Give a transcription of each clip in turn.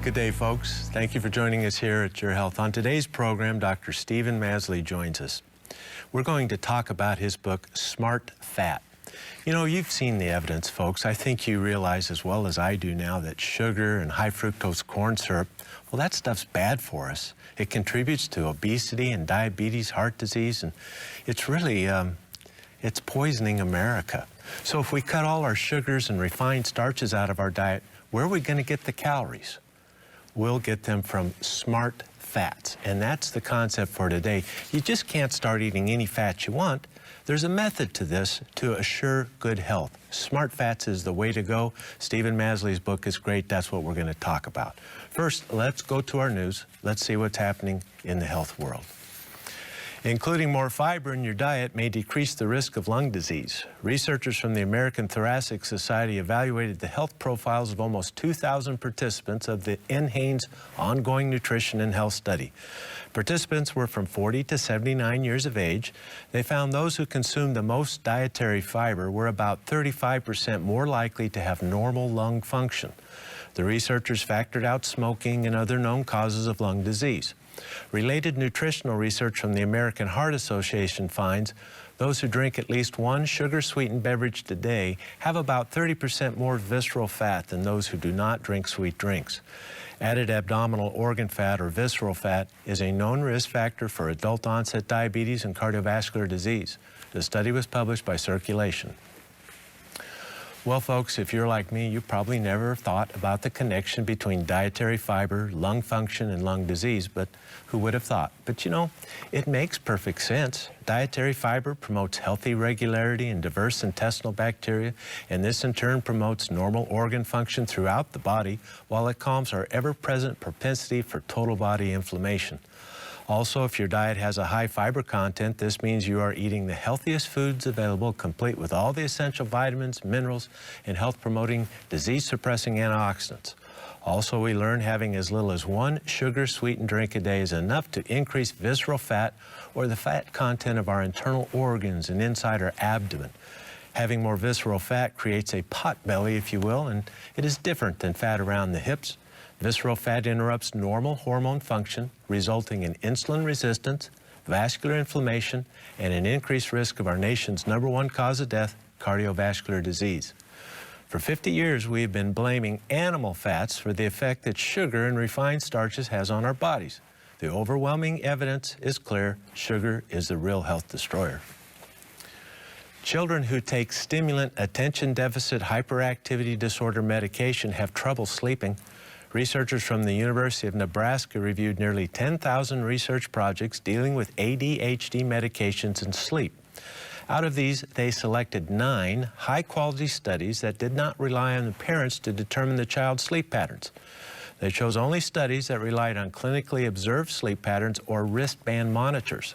Good day, folks. Thank you for joining us here at Your Health. On today's program, Dr. Stephen Masley joins us. We're going to talk about his book, Smart Fat. You know, you've seen the evidence, folks. I think you realize as well as I do now that sugar and high fructose corn syrup, well, that stuff's bad for us. It contributes to obesity and diabetes, heart disease, and it's really, it's poisoning America. So if we cut all our sugars and refined starches out of our diet, where are we going to get the calories? We'll get them from smart fats, and that's the concept for today. You just can't start eating any fat you want. There's a method to this to assure good health. Smart fats is the way to go. Stephen Masley's book is great. That's what we're going to talk about. First, let's go to our news. Let's see what's happening in the health world. Including more fiber in your diet may decrease the risk of lung disease. Researchers from the American Thoracic Society evaluated the health profiles of almost 2,000 participants of the NHANES ongoing nutrition and health study. Participants were from 40 to 79 years of age. They found those who consumed the most dietary fiber were about 35% more likely to have normal lung function. The researchers factored out smoking and other known causes of lung disease. Related nutritional research from the American Heart Association finds those who drink at least one sugar-sweetened beverage a day have about 30% more visceral fat than those who do not drink sweet drinks. Added abdominal organ fat or visceral fat is a known risk factor for adult-onset diabetes and cardiovascular disease. The study was published by Circulation. Well, folks, if you're like me, you probably never thought about the connection between dietary fiber, lung function, and lung disease, but who would have thought? But you know, it makes perfect sense. Dietary fiber promotes healthy regularity and diverse intestinal bacteria, and this in turn promotes normal organ function throughout the body, while it calms our ever-present propensity for total body inflammation. Also, if your diet has a high fiber content, this means you are eating the healthiest foods available, complete with all the essential vitamins, minerals, and health-promoting, disease-suppressing antioxidants. Also, we learn having as little as one sugar-sweetened drink a day is enough to increase visceral fat or the fat content of our internal organs and inside our abdomen. Having more visceral fat creates a pot belly, if you will, and it is different than fat around the hips. Visceral fat interrupts normal hormone function, resulting in insulin resistance, vascular inflammation, and an increased risk of our nation's #1 cause of death, cardiovascular disease. For 50 years, we've been blaming animal fats for the effect that sugar and refined starches has on our bodies. The overwhelming evidence is clear: sugar is the real health destroyer. Children who take stimulant attention deficit hyperactivity disorder medication have trouble sleeping. Researchers from the University of Nebraska reviewed nearly 10,000 research projects dealing with ADHD medications and sleep. Out of these, they selected 9 high-quality studies that did not rely on the parents to determine the child's sleep patterns. They chose only studies that relied on clinically observed sleep patterns or wristband monitors.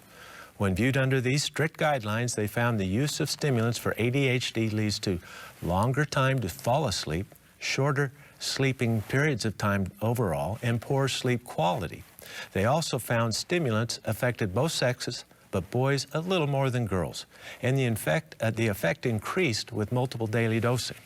When viewed under these strict guidelines, they found the use of stimulants for ADHD leads to longer time to fall asleep, shorter sleeping periods of time overall, and poor sleep quality. They also found stimulants affected both sexes, but boys a little more than girls, and the effect increased with multiple daily dosing.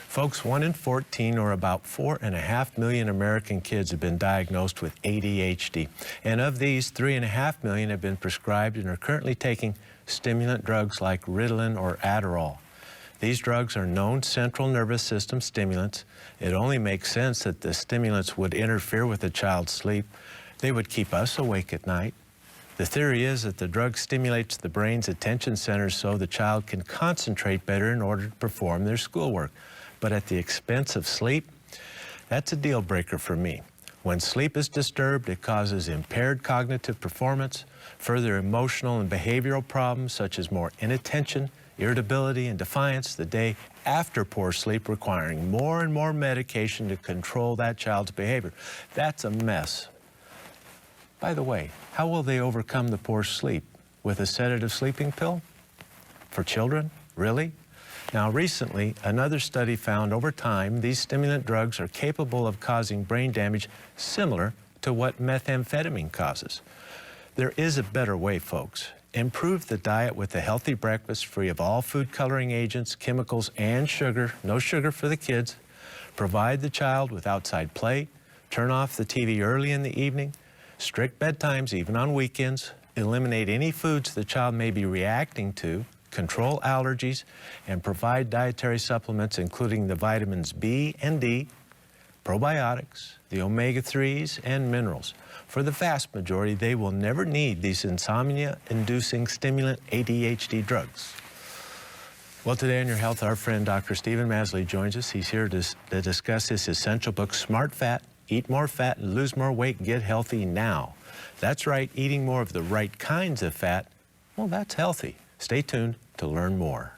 Folks, 1 in 14, or about 4.5 million American kids, have been diagnosed with ADHD, and of these, 3.5 million have been prescribed and are currently taking stimulant drugs like Ritalin or Adderall. These drugs are known central nervous system stimulants. It only makes sense that the stimulants would interfere with a child's sleep. They would keep us awake at night. The theory is that the drug stimulates the brain's attention centers so the child can concentrate better in order to perform their schoolwork. But at the expense of sleep, that's a deal breaker for me. When sleep is disturbed, it causes impaired cognitive performance, further emotional and behavioral problems such as more inattention, irritability, and defiance the day after poor sleep, requiring more and more medication to control that child's behavior. That's a mess. By the way, how will they overcome the poor sleep? With a sedative sleeping pill? For children? Really? Now, recently, another study found over time these stimulant drugs are capable of causing brain damage similar to what methamphetamine causes. There is a better way, folks. Improve the diet with a healthy breakfast free of all food coloring agents, chemicals, and sugar. No sugar for the kids. Provide the child with outside play, turn off the TV early in the evening, strict bedtimes even on weekends, eliminate any foods the child may be reacting to, control allergies, and provide dietary supplements including the vitamins B and D, probiotics, the omega-3s, and minerals. For the vast majority, they will never need these insomnia-inducing stimulant ADHD drugs. Well, today on Your Health, our friend Dr. Stephen Masley joins us. He's here to discuss his essential book, Smart Fat, Eat More Fat and Lose More Weight and Get Healthy Now. That's right, eating more of the right kinds of fat, well, that's healthy. Stay tuned to learn more.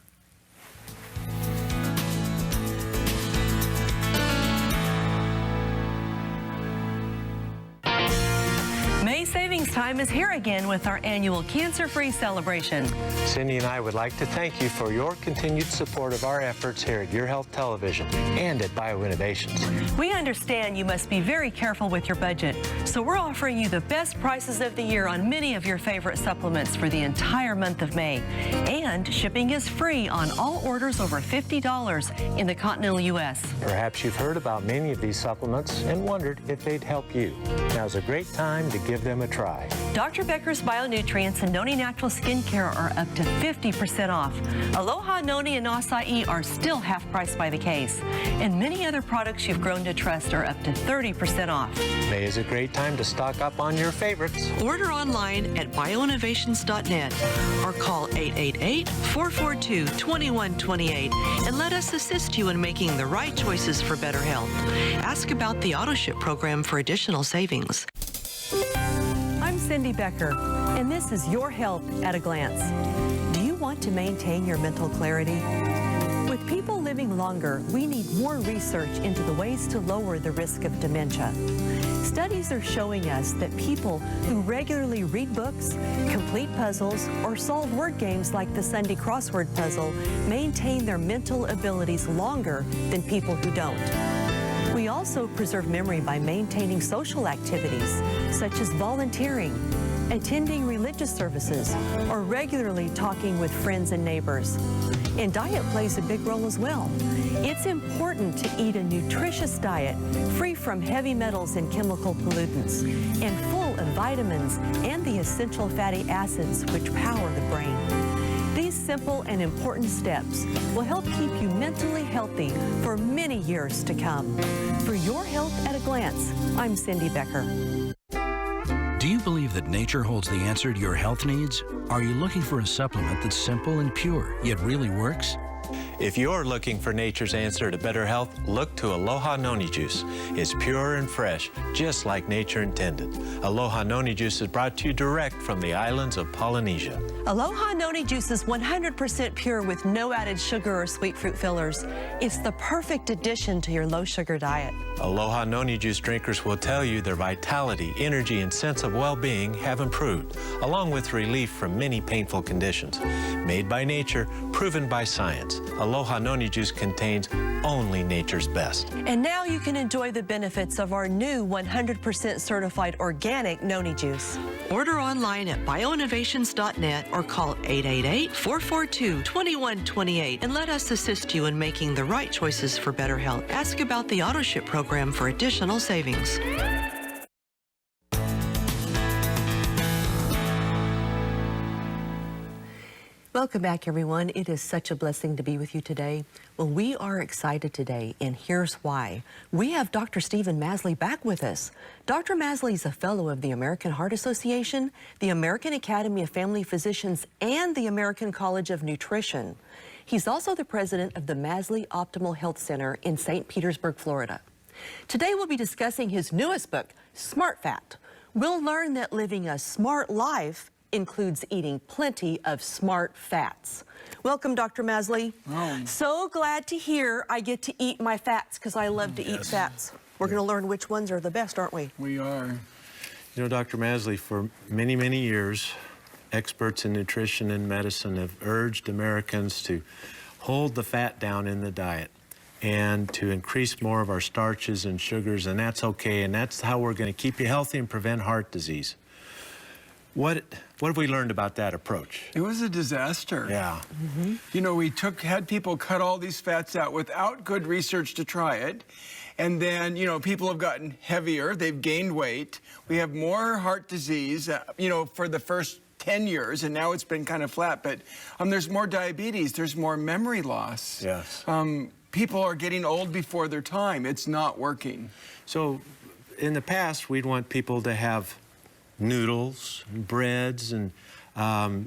May Savings Time is here again with our annual cancer-free celebration. Cindy and I would like to thank you for your continued support of our efforts here at Your Health Television and at BioInnovations. We understand you must be very careful with your budget, so we're offering you the best prices of the year on many of your favorite supplements for the entire month of May. And shipping is free on all orders over $50 in the continental U.S. Perhaps you've heard about many of these supplements and wondered if they'd help you. Now's a great time to give them a try. Dr. Becker's Bionutrients and Noni Natural Skincare are up to 50% off. Aloha, Noni, and Acai are still half price by the case. And many other products you've grown to trust are up to 30% off. May is a great time to stock up on your favorites. Order online at bioinnovations.net or call 888-442-2128 and let us assist you in making the right choices for better health. Ask about the AutoShip program for additional savings. I'm Cindy Becker, and this is Your Health at a Glance. Do you want to maintain your mental clarity? With people living longer, we need more research into the ways to lower the risk of dementia. Studies are showing us that people who regularly read books, complete puzzles, or solve word games like the Sunday crossword puzzle maintain their mental abilities longer than people who don't. We also preserve memory by maintaining social activities, such as volunteering, attending religious services, or regularly talking with friends and neighbors. And diet plays a big role as well. It's important to eat a nutritious diet free from heavy metals and chemical pollutants, and full of vitamins and the essential fatty acids which power the brain. These simple and important steps will help keep you mentally healthy for many years to come. For Your Health at a Glance, I'm Cindy Becker. Do you believe that nature holds the answer to your health needs? Are you looking for a supplement that's simple and pure, yet really works? If you're looking for nature's answer to better health, look to Aloha Noni Juice. It's pure and fresh, just like nature intended. Aloha Noni Juice is brought to you direct from the islands of Polynesia. Aloha Noni Juice is 100% pure with no added sugar or sweet fruit fillers. It's the perfect addition to your low-sugar diet. Aloha Noni Juice drinkers will tell you their vitality, energy, and sense of well-being have improved, along with relief from many painful conditions. Made by nature, proven by science, Aloha Noni Juice contains only nature's best. And now you can enjoy the benefits of our new 100% certified organic Noni Juice. Order online at bioinnovations.net or call 888-442-2128 and let us assist you in making the right choices for better health. Ask about the AutoShip program for additional savings. Welcome back, everyone. It is such a blessing to be with you today. Well, we are excited today, and here's why. We have Dr. Stephen Masley back with us. Dr. Masley is a fellow of the American Heart Association, the American Academy of Family Physicians, and the American College of Nutrition. He's also the president of the Masley Optimal Health Center in St. Petersburg, Florida. Today, we'll be discussing his newest book, Smart Fat. We'll learn that living a smart life includes eating plenty of smart fats. Welcome, Dr. Masley. Oh. So glad to hear I get to eat my fats because I love to eat fats. We're going to learn which ones are the best, aren't we? We are. You know, Dr. Masley, for many, many years, experts in nutrition and medicine have urged Americans to hold the fat down in the diet and to increase more of our starches and sugars, and that's okay, and that's how we're going to keep you healthy and prevent heart disease. What have we learned about that approach? It was a disaster. Yeah. You know, we had people cut all these fats out without good research to try it. And then, you know, people have gotten heavier, they've gained weight. We have more heart disease, you know, for the first 10 years, and now it's been kind of flat. But there's more diabetes, there's more memory loss. Yes. People are getting old before their time. It's not working. So in the past, we'd want people to have noodles and breads and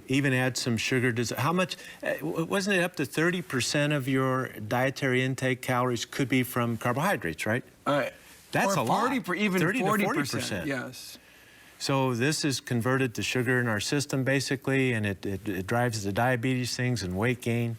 even add some sugar. How much, wasn't it up to 30% of your dietary intake calories could be from carbohydrates, right? That's a lot. Even 30 to 40%, yes. So this is converted to sugar in our system, basically, and it drives the diabetes things and weight gain.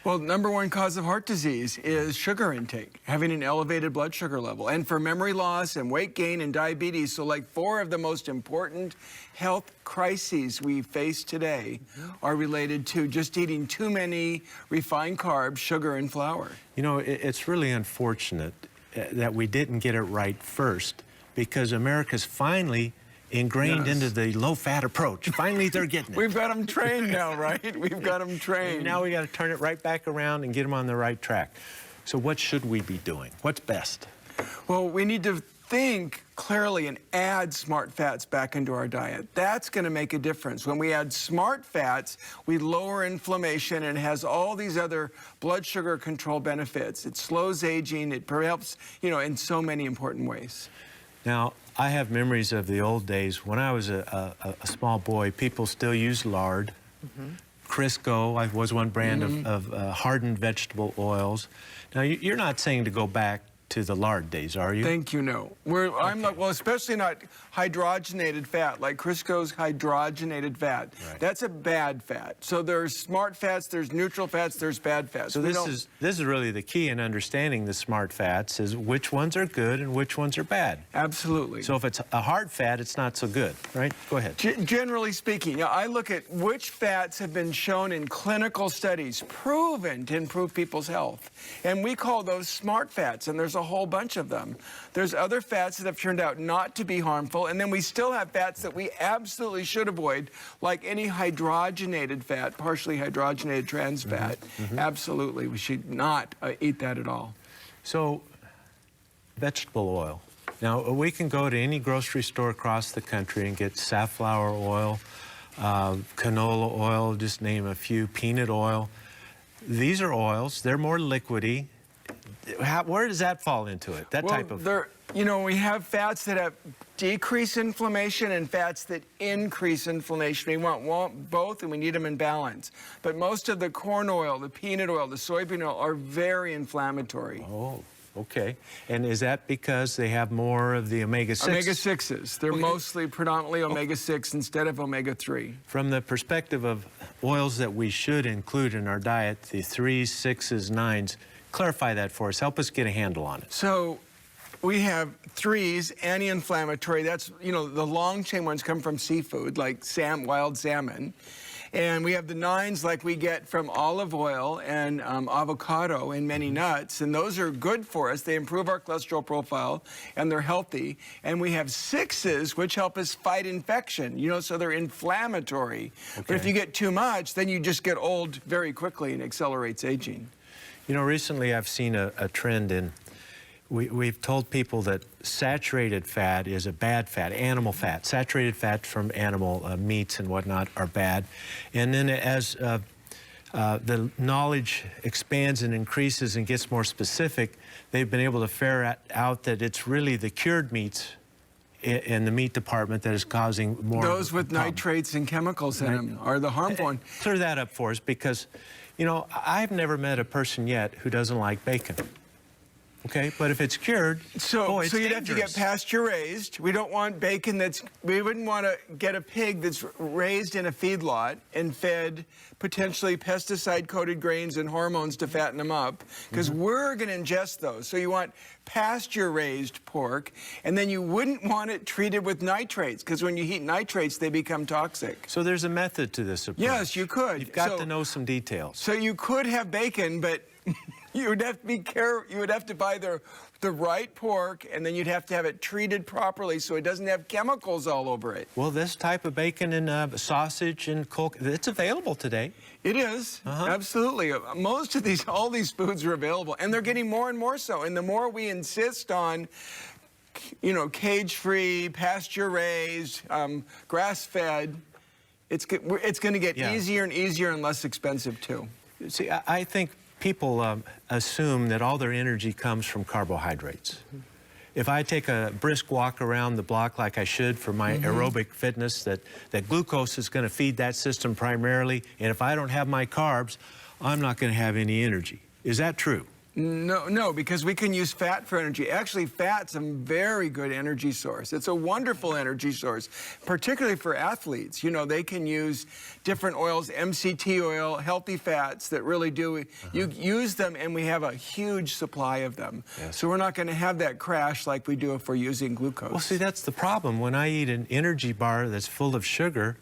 Well, number one cause of heart disease is sugar intake, having an elevated blood sugar level. And for memory loss and weight gain and diabetes, so like 4 of the most important health crises we face today are related to just eating too many refined carbs, sugar, and flour. You know, it's really unfortunate that we didn't get it right first, because America's finally ingrained into the low-fat approach. Finally, they're getting it. We've got them trained now, right? We've got them trained. And now we got to turn it right back around and get them on the right track. So what should we be doing? What's best? Well, we need to think clearly and add smart fats back into our diet. That's going to make a difference. When we add smart fats, we lower inflammation, and it has all these other blood sugar control benefits. It slows aging. It helps, you know, in so many important ways. Now, I have memories of the old days. When I was a small boy, people still used lard. Crisco was one brand of hardened vegetable oils. Now, you're not saying to go back to the lard days, are you? Thank you, no. I'm not, well, especially not hydrogenated fat, like Crisco's hydrogenated fat. Right. That's a bad fat. So there's smart fats, there's neutral fats, there's bad fats. So this is really the key in understanding the smart fats, is which ones are good and which ones are bad. Absolutely. So if it's a hard fat, it's not so good, right? Go ahead. Generally speaking, I look at which fats have been shown in clinical studies, proven to improve people's health. And we call those smart fats, and there's a whole bunch of them. There's other fats that have turned out not to be harmful, and then we still have fats that we absolutely should avoid, like any hydrogenated fat, partially hydrogenated trans fat. Absolutely, we should not eat that at all. So, vegetable oil. Now, we can go to any grocery store across the country and get safflower oil, canola oil, just name a few, peanut oil. These are oils. They're more liquidy. Where does that fall into it, that type of? You know, we have fats that have decrease inflammation and fats that increase inflammation. We want both, and we need them in balance. But most of the corn oil, the peanut oil, the soybean oil are very inflammatory. Oh, okay. And is that because they have more of the omega-6? Omega-6s. They're mostly predominantly omega-6 instead of omega-3. From the perspective of oils that we should include in our diet, the 3s, 6s, 9s, clarify that for us. Help us get a handle on it. So we have 3s, anti-inflammatory. That's, you know, the long chain ones come from seafood, like wild salmon. And we have the 9s like we get from olive oil and avocado and many nuts. And those are good for us. They improve our cholesterol profile, and they're healthy. And we have 6s, which help us fight infection, you know, so they're inflammatory. Okay. But if you get too much, then you just get old very quickly and accelerates aging. You know, recently I've seen a trend in, we've told people that saturated fat is a bad fat, animal fat. Saturated fat from animal meats and whatnot are bad. And then as the knowledge expands and increases and gets more specific, they've been able to ferret out that it's really the cured meats in the meat department that is causing more. Those with nitrates and chemicals in them are the harmful ones. Clear that up for us, because, you know, I've never met a person yet who doesn't like bacon. Okay, but if it's cured, so it's you'd have to get pasture raised. We don't want bacon we wouldn't want to get a pig that's raised in a feedlot and fed potentially pesticide-coated grains and hormones to fatten them up, because we're going to ingest those. So you want pasture-raised pork, and then you wouldn't want it treated with nitrates, because when you heat nitrates, they become toxic. So there's a method to this approach. Yes, you could. You've got to know some details. So you could have bacon, but You would have to be careful. You would have to buy the right pork, and then you'd have to have it treated properly so it doesn't have chemicals all over it. Well, this type of bacon and sausage and cold, it's available today. It is, absolutely. Most of all these foods are available, and they're getting more and more so. And the more we insist on, you know, cage-free, pasture-raised, grass-fed, it's going to get easier and easier and less expensive too. See, I think people assume that all their energy comes from carbohydrates. If I take a brisk walk around the block like I should for my aerobic fitness, that glucose is going to feed that system primarily, and if I don't have my carbs, I'm not going to have any energy. Is that true? No, because we can use fat for energy. Actually, fat's a very good energy source. It's a wonderful energy source, particularly for athletes. You know, they can use different oils, MCT oil, healthy fats that really do. You use them, and we have a huge supply of them. Yes. So we're not going to have that crash like we do if we're using glucose. Well, see, that's the problem. When I eat an energy bar that's full of sugar,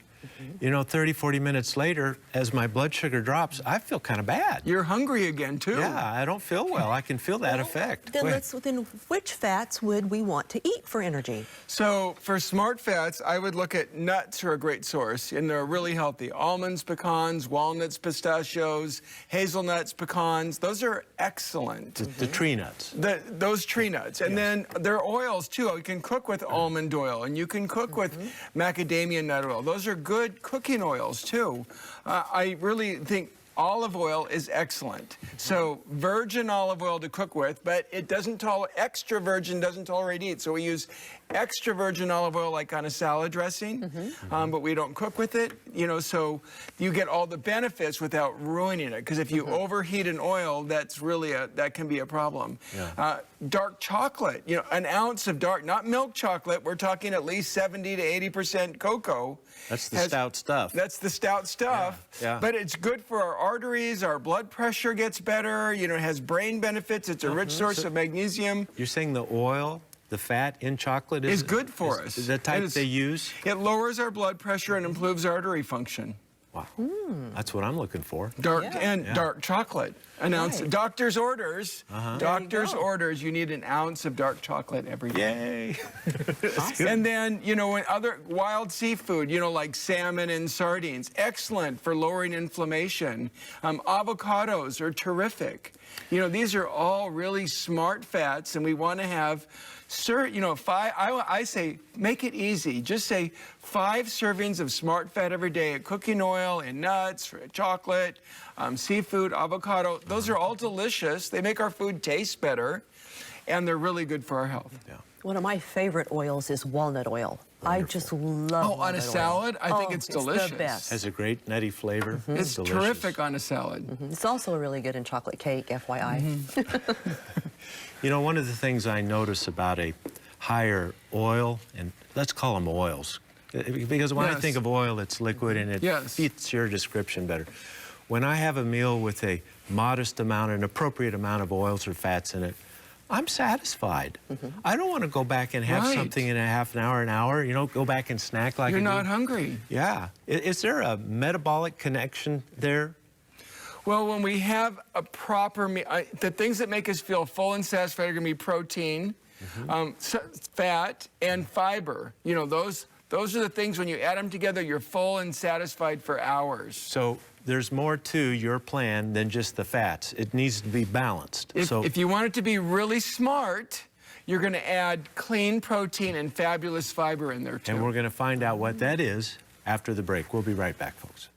you know, 30, 40 minutes later, as my blood sugar drops, I feel kind of bad. You're hungry again, too. Yeah, I don't feel well. I can feel that effect. Then which fats would we want to eat for energy? So for smart fats, I would look at nuts are a great source, and they're really healthy. Almonds, pecans, walnuts, pistachios, hazelnuts, pecans, those are excellent. The tree nuts. Those tree nuts. And then there are oils, too. You can cook with almond oil, and you can cook with macadamia nut oil. Those are good cooking oils, too. I really think olive oil is excellent. So virgin olive oil to cook with, but it doesn't tolerate, extra virgin doesn't tolerate heat. So we use extra virgin olive oil like on a salad dressing, but we don't cook with it, you know, so you get all the benefits without ruining it. Because if you overheat an oil, that's really that can be a problem. Yeah. Dark chocolate, you know, an ounce of dark, not milk chocolate, we're talking at least 70 to 80% cocoa. That's the stout stuff. That's the stout stuff. Yeah. But it's good for our arteries, our blood pressure gets better, you know, it has brain benefits, it's a rich source of magnesium. You're saying the oil, the fat in chocolate is good for us. Is the type they use? It lowers our blood pressure and improves artery function. Wow. That's what I'm looking for. Dark chocolate. An ounce. Doctor's orders. Doctor's orders. You need an ounce of dark chocolate every day. Yay. Awesome. And then, you know, when other wild seafood, you know, like salmon and sardines, excellent for lowering inflammation. Avocados are terrific. You know, these are all really smart fats, and we want to have, you know, I say make it easy. Just say 5 servings of smart fat every day at cooking oil, in nuts, chocolate, seafood, avocado. Those are all delicious. They make our food taste better, and they're really good for our health. Yeah. One of my favorite oils is walnut oil. Wonderful. I just love walnut on a salad? oil. I think it's delicious. It's the best. Has a great nutty flavor. It's delicious. terrific on a salad. It's also really good in chocolate cake, FYI. You know, one of the things I notice about a higher oil, and let's call them oils, because when I think of oil, it's liquid and it fits your description better. When I have a meal with a modest amount, an appropriate amount of oils or fats in it, I'm satisfied. I don't want to go back and have something in a half an hour, you know, go back and snack like You're not hungry. Yeah. Is there a metabolic connection there? Well, when we have a proper meal, the things that make us feel full and satisfied are going to be protein, fat, and fiber. You know, those are the things, when you add them together, you're full and satisfied for hours. So there's more to your plan than just the fats. It needs to be balanced. If you want it to be really smart, you're going to add clean protein and fabulous fiber in there, too. And we're going to find out what that is after the break. We'll be right back, folks.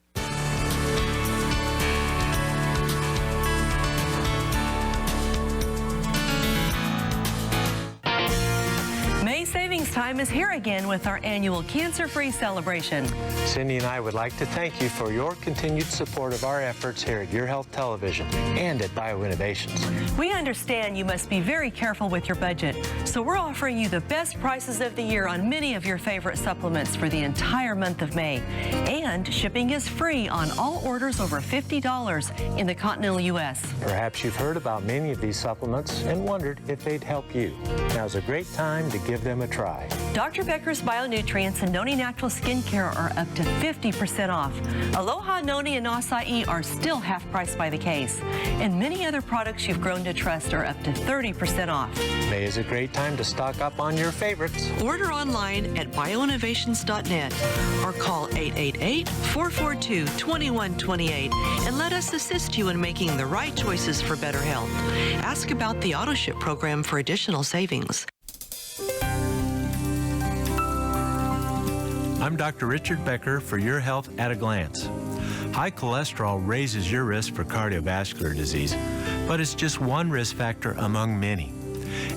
Savings time is here again with our annual cancer-free celebration. Cindy and I would like to thank you for your continued support of our efforts here at Your Health Television and at BioInnovations. We understand you must be very careful with your budget, so we're offering you the best prices of the year on many of your favorite supplements for the entire month of May. And shipping is free on all orders over $50 in the continental U.S. Perhaps you've heard about many of these supplements and wondered if they'd help you. Now's a great time to give them a try. Dr. Becker's Bionutrients and Noni Natural Skincare are up to 50% off. Aloha, Noni, and Acai are still half price by the case. And many other products you've grown to trust are up to 30% off. May is a great time to stock up on your favorites. Order online at bioinnovations.net or call 888-442-2128 and let us assist you in making the right choices for better health. Ask about the AutoShip program for additional savings. I'm Dr. Richard Becker for Your Health at a Glance. High cholesterol raises your risk for cardiovascular disease, but it's just one risk factor among many.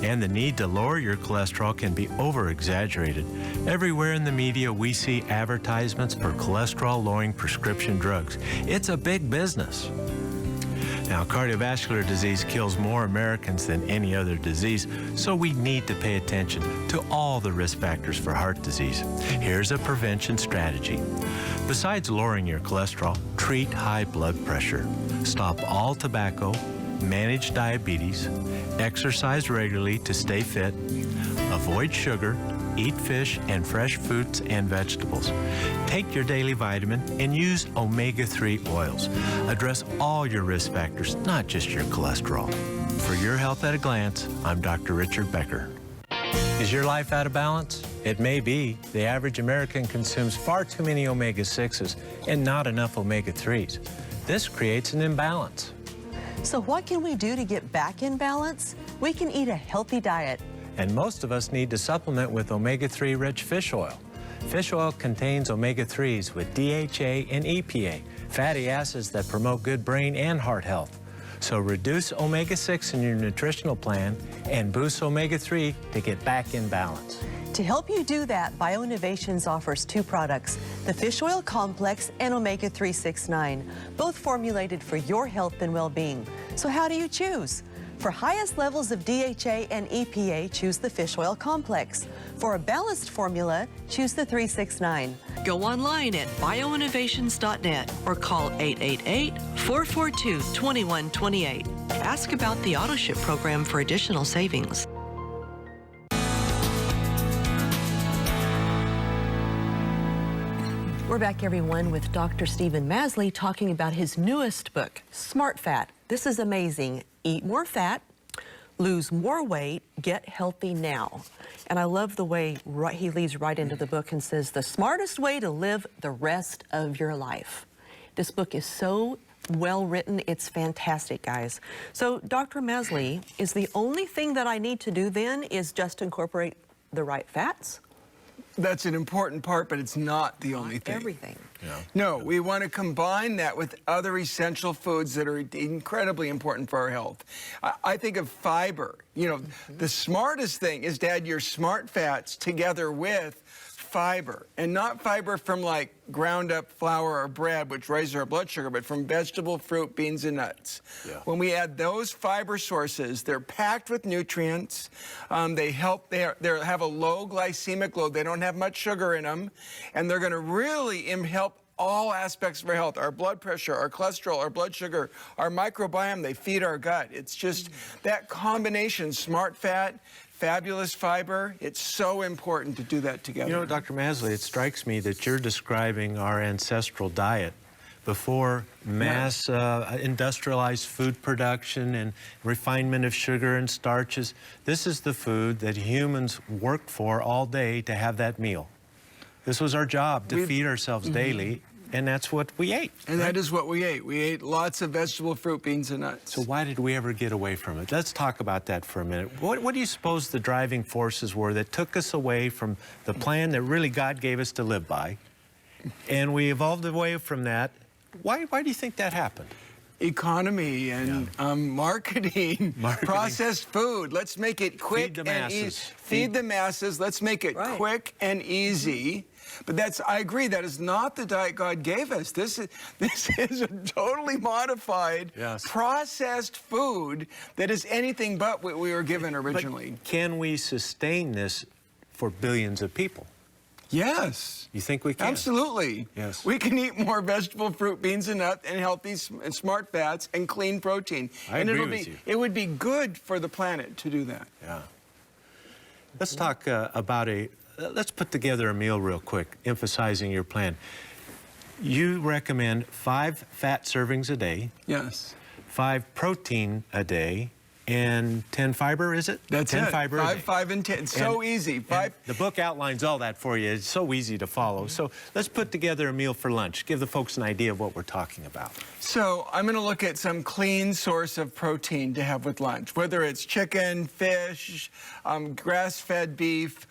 And the need to lower your cholesterol can be over-exaggerated. Everywhere in the media, we see advertisements for cholesterol-lowering prescription drugs. It's a big business. Now, cardiovascular disease kills more Americans than any other disease, so we need to pay attention to all the risk factors for heart disease. Here's a prevention strategy. Besides lowering your cholesterol, treat high blood pressure. Stop all tobacco, manage diabetes, exercise regularly to stay fit, avoid sugar, eat fish and fresh fruits and vegetables. Take your daily vitamin and use omega-3 oils. Address all your risk factors, not just your cholesterol. For Your Health at a Glance, I'm Dr. Richard Becker. Is your life out of balance? It may be. The average American consumes far too many omega-6s and not enough omega-3s. This creates an imbalance. So what can we do to get back in balance? We can eat a healthy diet. And most of us need to supplement with omega-3 rich fish oil. Fish oil contains omega-3s with DHA and EPA, fatty acids that promote good brain and heart health. So reduce omega-6 in your nutritional plan and boost omega-3 to get back in balance. To help you do that, BioInnovations offers two products, the Fish Oil Complex and Omega 369, both formulated for your health and well-being. So how do you choose? For highest levels of DHA and EPA, choose the Fish Oil Complex. For a balanced formula, choose the 369. Go online at bioinnovations.net or call 888-442-2128. Ask about the AutoShip program for additional savings. We're back, everyone, with Dr. Stephen Masley talking about his newest book, Smart Fat. This is amazing. Eat more fat, lose more weight, get healthy now. And I love the way he leads right into the book and says, the smartest way to live the rest of your life. This book is so well written. It's fantastic, guys. So, Dr. Masley, is the only thing that I need to do then is just incorporate the right fats? That's an important part, but it's not the only thing. Everything. Yeah. No, we want to combine that with other essential foods that are incredibly important for our health. I think of fiber. You know, the smartest thing is to add your smart fats together with fiber, and not fiber from like ground up flour or bread, which raises our blood sugar, but from vegetable, fruit, beans, and nuts. Yeah. When we add those fiber sources, they're packed with nutrients. They help, they have a low glycemic load. They don't have much sugar in them, and they're going to really help all aspects of our health, our blood pressure, our cholesterol, our blood sugar, our microbiome. They feed our gut. It's just that combination, smart fat, fabulous fiber. It's so important to do that together. You know, Dr. Masley, it strikes me that you're describing our ancestral diet before mass industrialized food production and refinement of sugar and starches. This is the food that humans worked for all day to have that meal. This was our job, to feed ourselves daily, and that's what we ate. And that is what we ate. We ate lots of vegetable, fruit, beans, and nuts. So why did we ever get away from it? Let's talk about that for a minute. What do you suppose the driving forces were that took us away from the plan that really God gave us to live by? And we evolved away from that. Why do you think that happened? Economy and marketing, processed food. Let's make it quick and easy. Feed the masses. Let's make it quick and easy. But I agree, that is not the diet God gave us. This is a totally modified, processed food that is anything but what we were given originally. But can we sustain this for billions of people? Yes. You think we can? Absolutely. Yes. We can eat more vegetable, fruit, beans, and nuts, and healthy and smart fats, and clean protein. I agree with you. It would be good for the planet to do that. Yeah. Let's talk about let's put together a meal real quick, emphasizing your plan. You recommend 5 fat servings a day. Yes. 5 protein a day, and 10 fiber, is it? That's 10 it. fiber a day. 5 and 10. So easy. 5. The book outlines all that for you. It's so easy to follow. So let's put together a meal for lunch. Give the folks an idea of what we're talking about. So I'm going to look at some clean source of protein to have with lunch, whether it's chicken, fish, grass-fed beef,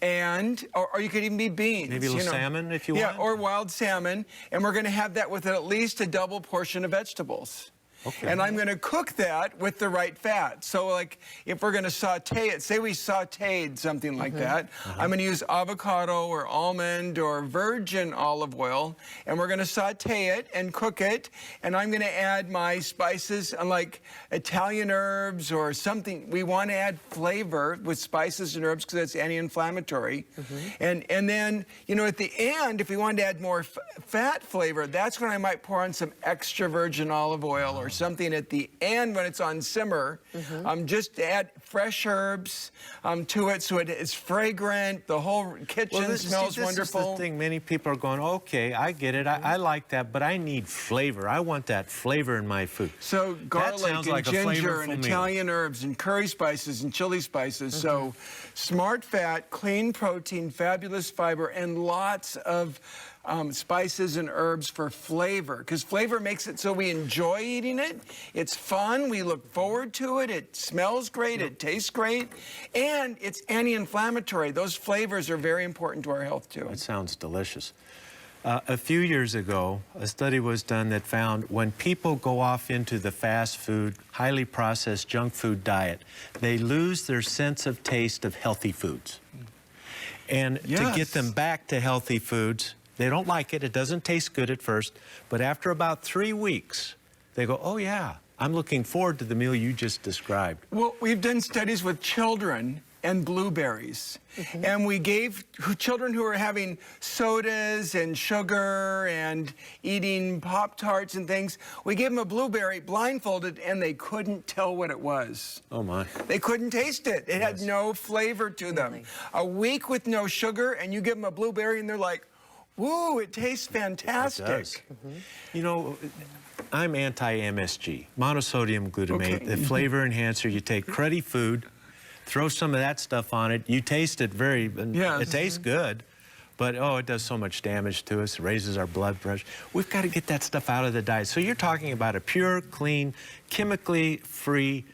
or you could even be beans. Maybe a little salmon if you want. Yeah, or wild salmon. And we're going to have that with at least a double portion of vegetables. Okay. And I'm going to cook that with the right fat. So, like, if we're going to saute it, say we sauteed something like that, I'm going to use avocado or almond or virgin olive oil, and we're going to saute it and cook it, and I'm going to add my spices, like Italian herbs or something. We want to add flavor with spices and herbs because it's anti-inflammatory. And then, you know, at the end, if we wanted to add more fat flavor, that's when I might pour on some extra virgin olive oil or something at the end when it's on simmer. Just to add fresh herbs to it so it's fragrant. The whole kitchen smells wonderful. This is the thing. Many people are going, okay, I get it. I like that, but I need flavor. I want that flavor in my food. So garlic and like ginger and Italian herbs and curry spices and chili spices. So smart fat, clean protein, fabulous fiber, and lots of spices and herbs for flavor, because flavor makes it so we enjoy eating it. It's fun. We look forward to it. It smells great. It tastes great. And it's anti-inflammatory. Those flavors are very important to our health, too. It sounds delicious. A few years ago, a study was done that found when people go off into the fast food, highly processed junk food diet, they lose their sense of taste of healthy foods. And to get them back to healthy foods, they don't like it. It doesn't taste good at first. But after about 3 weeks, they go, oh, yeah, I'm looking forward to the meal you just described. Well, we've done studies with children and blueberries. And we gave children who were having sodas and sugar and eating Pop-Tarts and things, we gave them a blueberry blindfolded, and they couldn't tell what it was. Oh, my. They couldn't taste it. It had no flavor to them. A week with no sugar, and you give them a blueberry, and they're like, woo, it tastes fantastic. It does. You know, I'm anti-MSG, monosodium glutamate, the flavor enhancer. You take cruddy food, throw some of that stuff on it. You taste it it tastes good, but oh, it does so much damage to us, raises our blood pressure. We've got to get that stuff out of the diet. So you're talking about a pure, clean, chemically free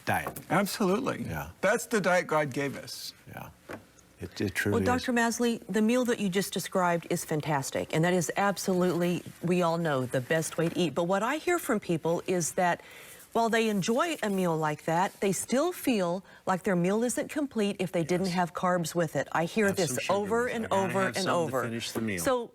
diet. Absolutely. Yeah. That's the diet God gave us. Yeah. It truly Well, Dr. is. Masley, the meal that you just described is fantastic, and that is absolutely, we all know, the best way to eat. But what I hear from people is that while they enjoy a meal like that, they still feel like their meal isn't complete if they didn't have carbs with it. I hear this over and over and over. Finish the meal. So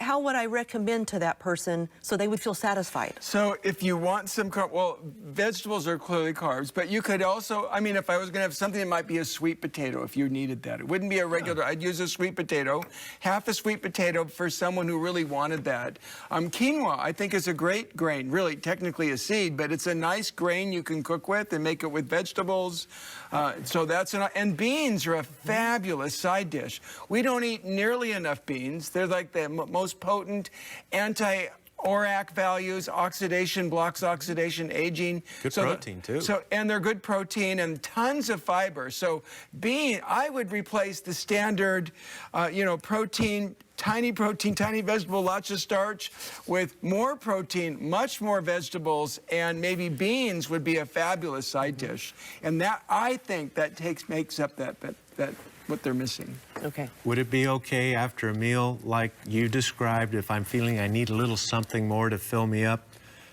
how would I recommend to that person so they would feel satisfied? So if you want some well, vegetables are clearly carbs, but you could also, I mean, if I was going to have something, it might be a sweet potato if you needed that. It wouldn't be a regular, I'd use a sweet potato, half a sweet potato for someone who really wanted that. Quinoa, I think, is a great grain, really technically a seed, but it's a nice grain you can cook with and make it with vegetables. So that's and beans are a fabulous side dish. We don't eat nearly enough beans. They're like the most potent anti-ORAC values, oxidation, blocks oxidation, aging. Good protein, too. And they're good protein and tons of fiber. So I would replace the standard, protein, tiny vegetable, lots of starch, with more protein, much more vegetables, and maybe beans would be a fabulous side dish. And that, I think, that makes up that what they're missing. Okay. Would it be okay after a meal like you described, if I'm feeling I need a little something more to fill me up,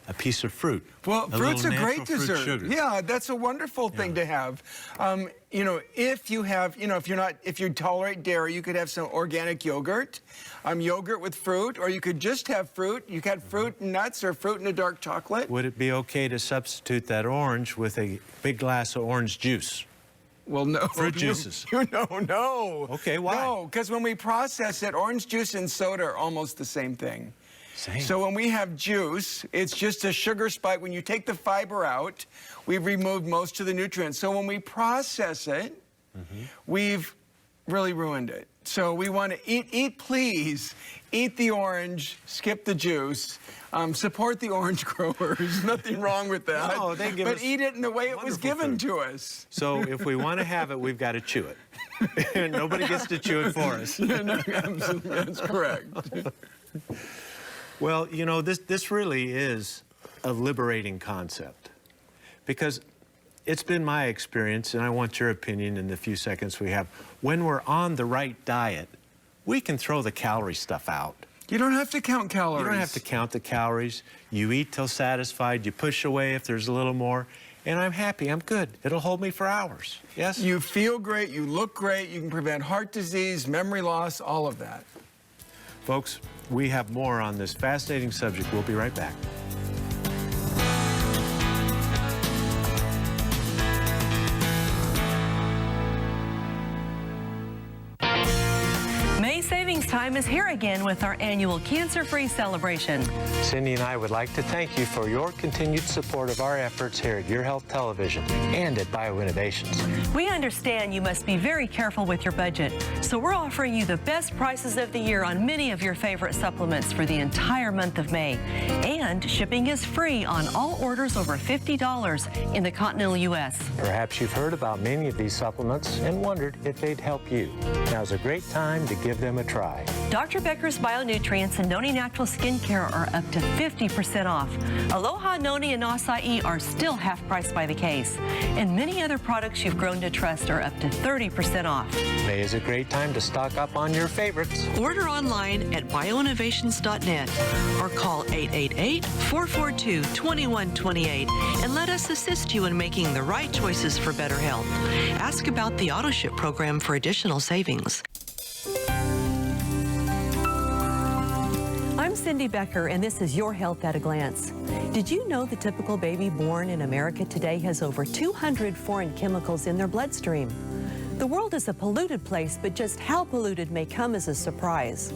a piece of fruit? Well, fruit's a great dessert. Sugar. Yeah, that's a wonderful thing to have. If you have, if you tolerate dairy, you could have some organic yogurt, yogurt with fruit, or you could just have fruit. You could have fruit and nuts or fruit and a dark chocolate. Would it be okay to substitute that orange with a big glass of orange juice? Well, no. Fruit juices. No. Okay, why? No, because when we process it, orange juice and soda are almost the same thing. Same. So when we have juice, it's just a sugar spike. When you take the fiber out, we've removed most of the nutrients. So when we process it, we've really ruined it. So we want to eat, please, eat the orange, skip the juice, support the orange growers. Nothing wrong with that. No, they give us but eat it in the way it was given food to us. So if we want to have it, we've got to chew it. Nobody gets to chew it for us. Yeah, no, absolutely, that's correct. Well, you know, this really is a liberating concept, because it's been my experience, and I want your opinion in the few seconds we have. When we're on the right diet, we can throw the calorie stuff out. You don't have to count calories. You don't have to count the calories. You eat till satisfied. You push away if there's a little more. And I'm happy. I'm good. It'll hold me for hours. Yes? You feel great. You look great. You can prevent heart disease, memory loss, all of that. Folks, we have more on this fascinating subject. We'll be right back. May savings time is here again with our annual cancer-free celebration. Cindy and I would like to thank you for your continued support of our efforts here at Your Health Television and at BioInnovations. We understand you must be very careful with your budget, so we're offering you the best prices of the year on many of your favorite supplements for the entire month of May. And shipping is free on all orders over $50 in the continental U.S. Perhaps you've heard about many of these supplements and wondered if they'd help you. Now's a great time to give them a try. Dr. Becker's Bionutrients and Noni Natural Skincare are up to 50% off. Aloha, Noni, and Acai are still half price by the case. And many other products you've grown to trust are up to 30% off. May is a great time to stock up on your favorites. Order online at bioinnovations.net or call 888-442-2128 and let us assist you in making the right choices for better health. Ask about the AutoShip program for additional savings. I'm Cindy Becker, and this is Your Health at a Glance. Did you know the typical baby born in America today has over 200 foreign chemicals in their bloodstream? The world is a polluted place, but just how polluted may come as a surprise.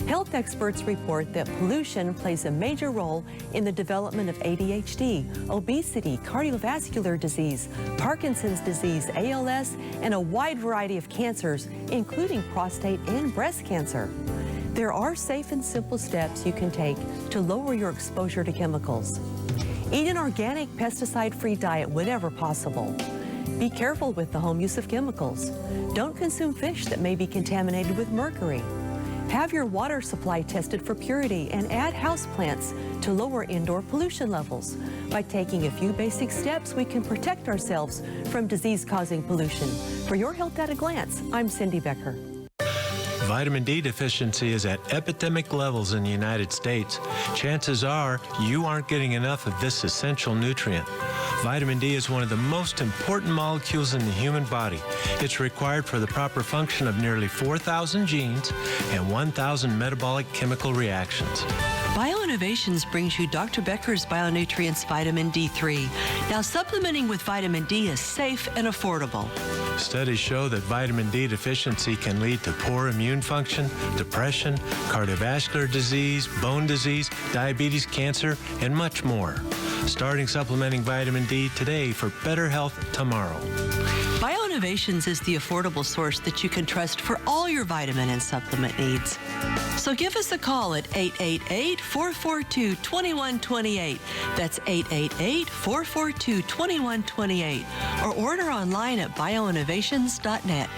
Health experts report that pollution plays a major role in the development of ADHD, obesity, cardiovascular disease, Parkinson's disease, ALS, and a wide variety of cancers, including prostate and breast cancer. There are safe and simple steps you can take to lower your exposure to chemicals. Eat an organic, pesticide-free diet whenever possible. Be careful with the home use of chemicals. Don't consume fish that may be contaminated with mercury. Have your water supply tested for purity and add houseplants to lower indoor pollution levels. By taking a few basic steps, we can protect ourselves from disease-causing pollution. For Your Health at a Glance, I'm Cindy Becker. Vitamin D deficiency is at epidemic levels in the United States. Chances are you aren't getting enough of this essential nutrient. Vitamin D is one of the most important molecules in the human body. It's required for the proper function of nearly 4,000 genes and 1,000 metabolic chemical reactions. BioInnovations brings you Dr. Becker's Bionutrients Vitamin D3. Now, supplementing with vitamin D is safe and affordable. Studies show that vitamin D deficiency can lead to poor immune function, depression, cardiovascular disease, bone disease, diabetes, cancer, and much more. Starting supplementing vitamin D today for better health tomorrow. BioInnovations is the affordable source that you can trust for all your vitamin and supplement needs. So give us a call at 888-442-2128. That's 888-442-2128. Or order online at bioinnovations.net.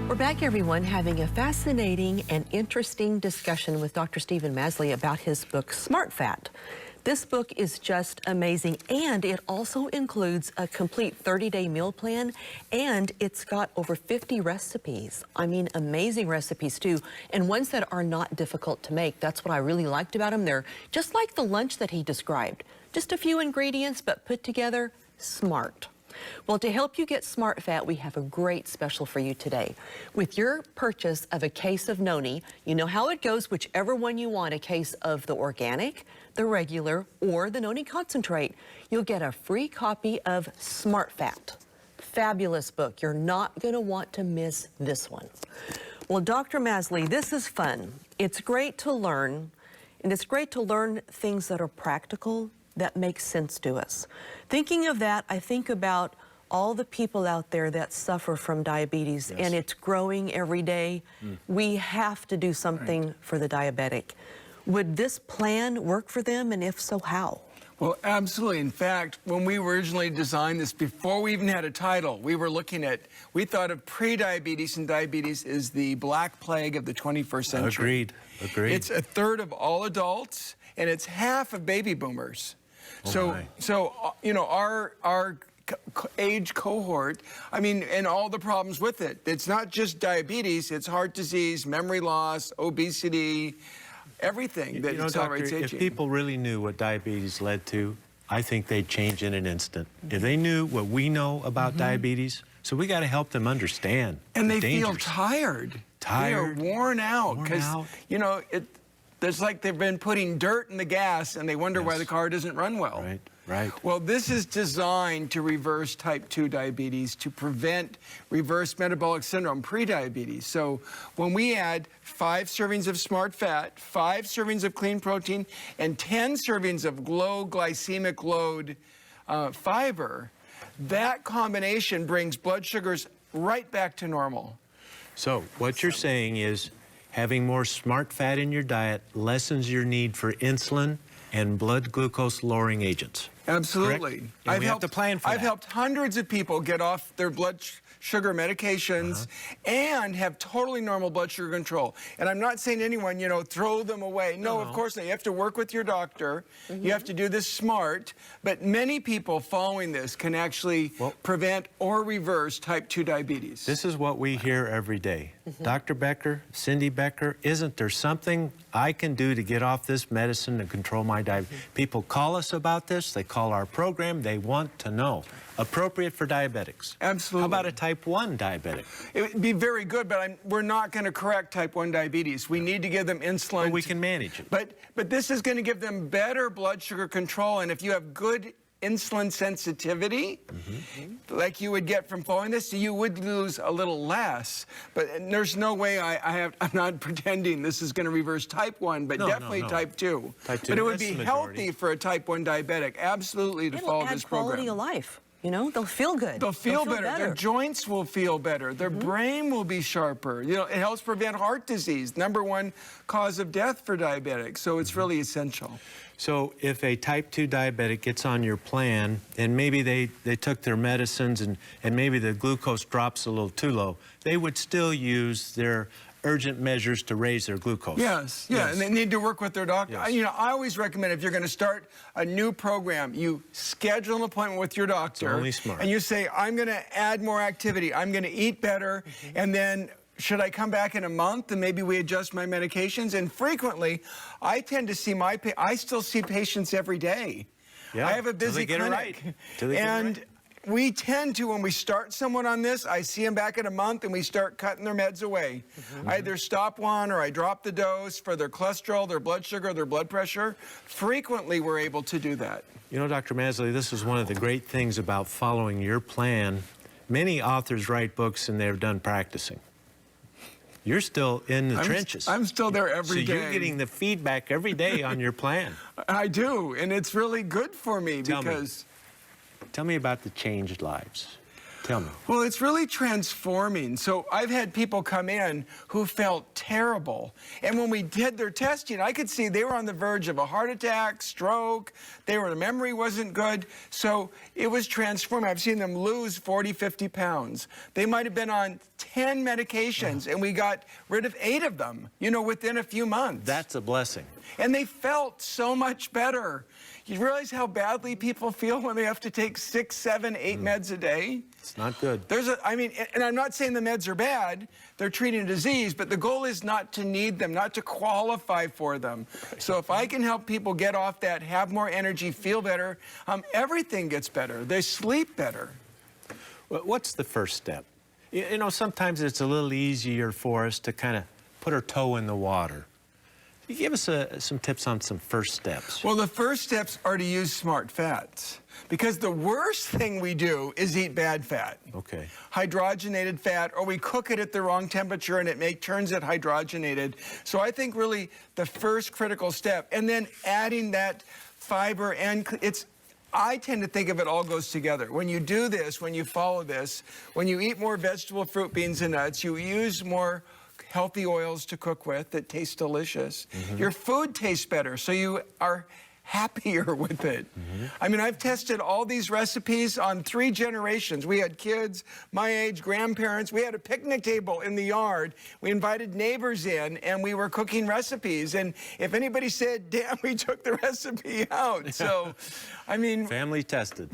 We're back, everyone, having a fascinating and interesting discussion with Dr. Stephen Masley about his book, Smart Fat. This book is just amazing, and it also includes a complete 30-day meal plan, and it's got over 50 recipes. I mean, amazing recipes, too, and ones that are not difficult to make. That's what I really liked about them. They're just like the lunch that he described. Just a few ingredients, but put together smart. Well, to help you get Smart Fat, we have a great special for you today. With your purchase of a case of Noni, you know how it goes, whichever one you want, a case of the organic, the regular, or the Noni concentrate, you'll get a free copy of Smart Fat. Fabulous book. You're not going to want to miss this one. Well, Dr. Masley, this is fun. It's great to learn, and it's great to learn things that are practical that makes sense to us. Thinking of that, I think about all the people out there that suffer from diabetes, Yes. and it's growing every day. We have to do something for the diabetic. Would this plan work for them, and if so, how? Well, absolutely. In fact, when we originally designed this, before we even had a title, we thought of pre-diabetes, and diabetes is the black plague of the 21st century. Agreed. It's a third of all adults, and it's half of baby boomers. So you know, our age cohort, I mean, and all the problems with it. It's not just diabetes, it's heart disease, memory loss, obesity, everything that accelerates Doctor, aging. if people really knew what diabetes led to, I think they'd change in an instant. If they knew what we know about diabetes, so we got to help them understand. And the they feel dangers. tired. Tired. They are worn out. Worn Because, out. you know, there's like they've been putting dirt in the gas and they wonder why Yes. the car doesn't run well. Right. Well, this is designed to reverse type 2 diabetes, to prevent reverse metabolic syndrome, pre-diabetes. So when we add 5 servings of smart fat, 5 servings of clean protein, and 10 servings of low glycemic load fiber, that combination brings blood sugars right back to normal. So what you're saying is having more smart fat in your diet lessens your need for insulin and blood glucose lowering agents. Absolutely. Correct? And we have to plan for I've that. helped hundreds of people get off their blood sugar medications and have totally normal blood sugar control. And I'm not saying to anyone, you know, throw them away. No, of course not. You have to work with your doctor. You have to do this smart. But many people following this can actually prevent or reverse type 2 diabetes. This is what we hear every day. Dr. Becker, Cindy Becker, isn't there something I can do to get off this medicine and control my diabetes? People call us about this. They call our program. They want to know. Appropriate for diabetics. Absolutely. How about a type 1 diabetic? It would be very good, but we're not going to correct type 1 diabetes. We need to give them insulin. But we can manage it. But this is going to give them better blood sugar control, and if you have good insulin sensitivity, like you would get from following this, you would lose a little less. But there's no way I'm not pretending this is going to reverse type 1, but definitely no. type 2. Type 2, But it would that's be the healthy majority. for a type 1 diabetic, absolutely, to follow this program. Quality of life. You know, they'll feel good. They'll feel better. Their joints will feel better. Their brain will be sharper. You know, it helps prevent heart disease, #1 cause of death for diabetics. So it's really essential. So if a type 2 diabetic gets on your plan and maybe they took their medicines and maybe the glucose drops a little too low, they would still use their urgent measures to raise their glucose. Yes, and they need to work with their doctor. Yes. You know, I always recommend if you're going to start a new program, you schedule an appointment with your doctor. It's only smart. And you say, I'm going to add more activity. I'm going to eat better. And then should I come back in a month and maybe we adjust my medications? And frequently, I tend to see I still see patients every day. Yeah, I have a till busy they get it clinic. right. Till they get it And right. we tend to, when we start someone on this, I see them back in a month and we start cutting their meds away. I either stop one or I drop the dose for their cholesterol, their blood sugar, their blood pressure. Frequently, we're able to do that. You know, Dr. Masley, this is one of the great things about following your plan. Many authors write books and they're done practicing. You're still in the trenches. I'm still there every day. So you're getting the feedback every day on your plan. I do, and it's really good for me because... Tell me about the changed lives. Tell me. Well, it's really transforming. So I've had people come in who felt terrible. And when we did their testing, I could see they were on the verge of a heart attack, stroke, their memory wasn't good. So it was transforming. I've seen them lose 40, 50 pounds. They might have been on 10 medications, and we got rid of 8 of them, you know, within a few months. That's a blessing. And they felt so much better. You realize how badly people feel when they have to take 6, 7, 8 meds a day? It's not good. I mean, and I'm not saying the meds are bad. They're treating a disease, but the goal is not to need them, not to qualify for them. So if I can help people get off that, have more energy, feel better, everything gets better. They sleep better. What's the first step? You know, sometimes it's a little easier for us to kind of put our toe in the water. You give us some tips on some first steps. Well, the first steps are to use smart fats, because the worst thing we do is eat bad fat. Okay. Hydrogenated fat, or we cook it at the wrong temperature and it turns it hydrogenated. So I think really the first critical step, and then adding that fiber, and I tend to think of it all goes together. When you do this, when you follow this, when you eat more vegetable, fruit, beans, and nuts, you use more healthy oils to cook with that taste delicious. Your food tastes better, so you are happier with it. I mean, I've tested all these recipes on 3 generations. We had kids my age, grandparents. We had a picnic table in the yard. We invited neighbors in, and we were cooking recipes. And if anybody said, damn, we took the recipe out. So, I mean... Family tested.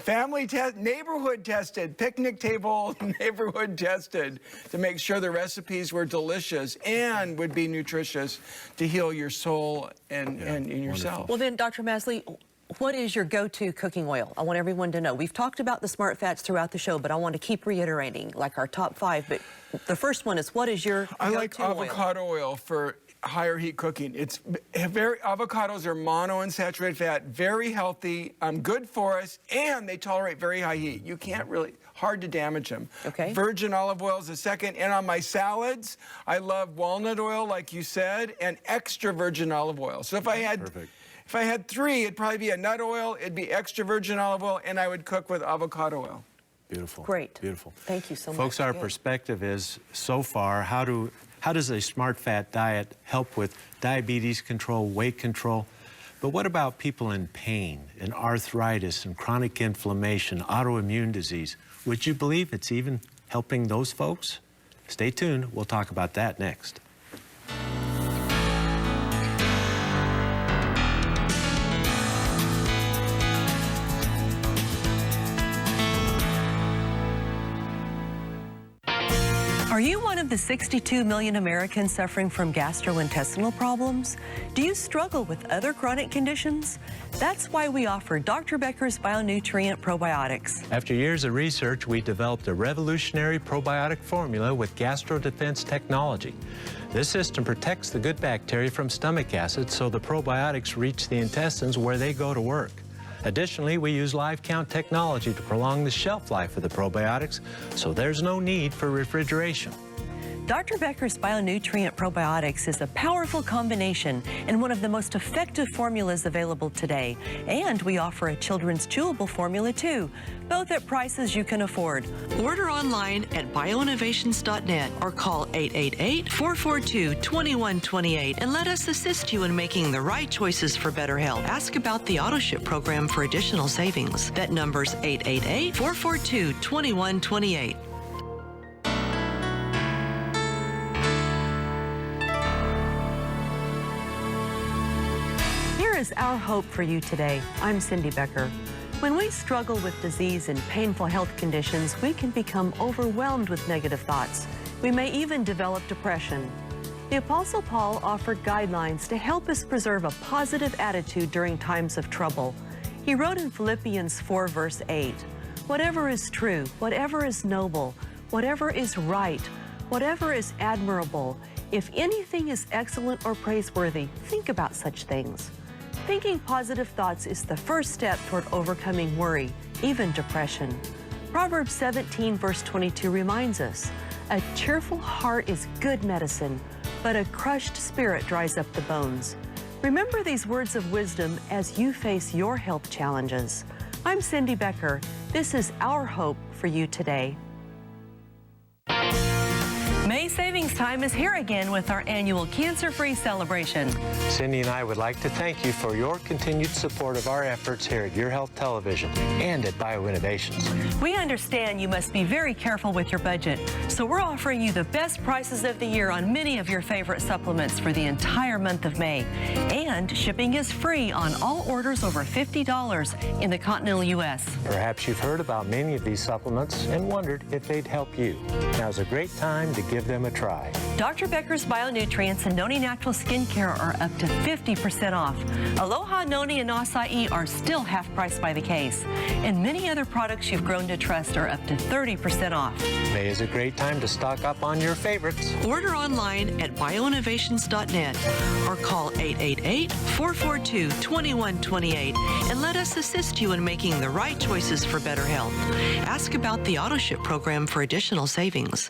Neighborhood tested, picnic table, neighborhood tested to make sure the recipes were delicious and would be nutritious to heal your soul and yourself. Well then, Dr. Masley, what is your go-to cooking oil? I want everyone to know. We've talked about the smart fats throughout the show, but I want to keep reiterating, like our top 5. But the first one is, what is your I like avocado oil for higher heat cooking. Avocados are monounsaturated fat, very healthy, good for us, and they tolerate very high heat. You can't really, hard to damage them. Okay. Virgin olive oil is the second, and on my salads, I love walnut oil, like you said, and extra virgin olive oil. So if I had... Perfect. If I had 3, it'd probably be a nut oil, it'd be extra virgin olive oil, and I would cook with avocado oil. Beautiful. Great. Beautiful. Thank you so much. Folks, our perspective is, so far, how does a smart fat diet help with diabetes control, weight control? But what about people in pain, and arthritis, and chronic inflammation, autoimmune disease? Would you believe it's even helping those folks? Stay tuned. We'll talk about that next. Are you one of the 62 million Americans suffering from gastrointestinal problems? Do you struggle with other chronic conditions? That's why we offer Dr. Becker's Bionutrient Probiotics. After years of research, we developed a revolutionary probiotic formula with gastrodefense technology. This system protects the good bacteria from stomach acid so the probiotics reach the intestines where they go to work. Additionally, we use live count technology to prolong the shelf life of the probiotics, so there's no need for refrigeration. Dr. Becker's Bionutrient Probiotics is a powerful combination and one of the most effective formulas available today. And we offer a children's chewable formula too, both at prices you can afford. Order online at bioinnovations.net or call 888-442-2128 and let us assist you in making the right choices for better health. Ask about the AutoShip program for additional savings. That number's 888-442-2128. Is our hope for you today. I'm Cindy Becker. When we struggle with disease and painful health conditions, we can become overwhelmed with negative thoughts. We may even develop depression. The Apostle Paul offered guidelines to help us preserve a positive attitude during times of trouble. He wrote in Philippians 4, verse 8, "Whatever is true, whatever is noble, whatever is right, whatever is admirable, if anything is excellent or praiseworthy, think about such things." Thinking positive thoughts is the first step toward overcoming worry, even depression. Proverbs 17, verse 22 reminds us, "A cheerful heart is good medicine, but a crushed spirit dries up the bones." Remember these words of wisdom as you face your health challenges. I'm Cindy Becker. This is our hope for you today. May Savings Time is here again with our annual cancer-free celebration. Cindy and I would like to thank you for your continued support of our efforts here at Your Health Television and at BioInnovations. We understand you must be very careful with your budget, so we're offering you the best prices of the year on many of your favorite supplements for the entire month of May. And shipping is free on all orders over $50 in the continental U.S. Perhaps you've heard about many of these supplements and wondered if they'd help you. Now's a great time to give give them a try. Dr. Becker's Bionutrients and Noni Natural Skincare are up to 50% off. Aloha, Noni, and Acai are still half price by the case. And many other products you've grown to trust are up to 30% off. May is a great time to stock up on your favorites. Order online at bioinnovations.net or call 888-442-2128 and let us assist you in making the right choices for better health. Ask about the AutoShip program for additional savings.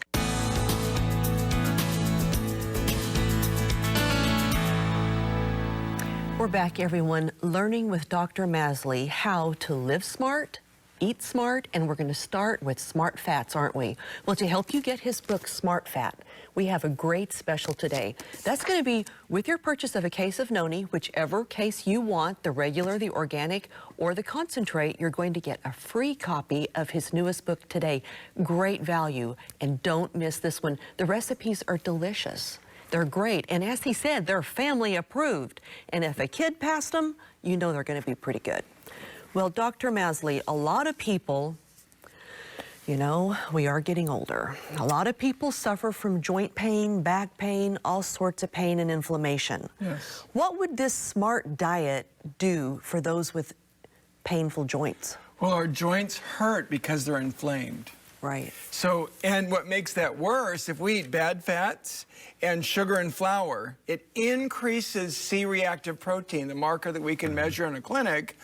We're back, everyone, learning with Dr. Masley how to live smart, eat smart, and we're going to start with smart fats, aren't we? Well, to help you get his book, Smart Fat, we have a great special today. That's going to be with your purchase of a case of Noni, whichever case you want, the regular, the organic, or the concentrate, you're going to get a free copy of his newest book today. Great value, and don't miss this one. The recipes are delicious. They're great, and as he said, they're family approved. And if a kid passed them, you know they're going to be pretty good. Well, Dr. Masley, a lot of people, you know, we are getting older. A lot of people suffer from joint pain, back pain, all sorts of pain and inflammation. Yes. What would this smart diet do for those with painful joints? Well, our joints hurt because they're inflamed. Right. So, and what makes that worse, if we eat bad fats and sugar and flour, it increases C-reactive protein, the marker that we can measure in a clinic,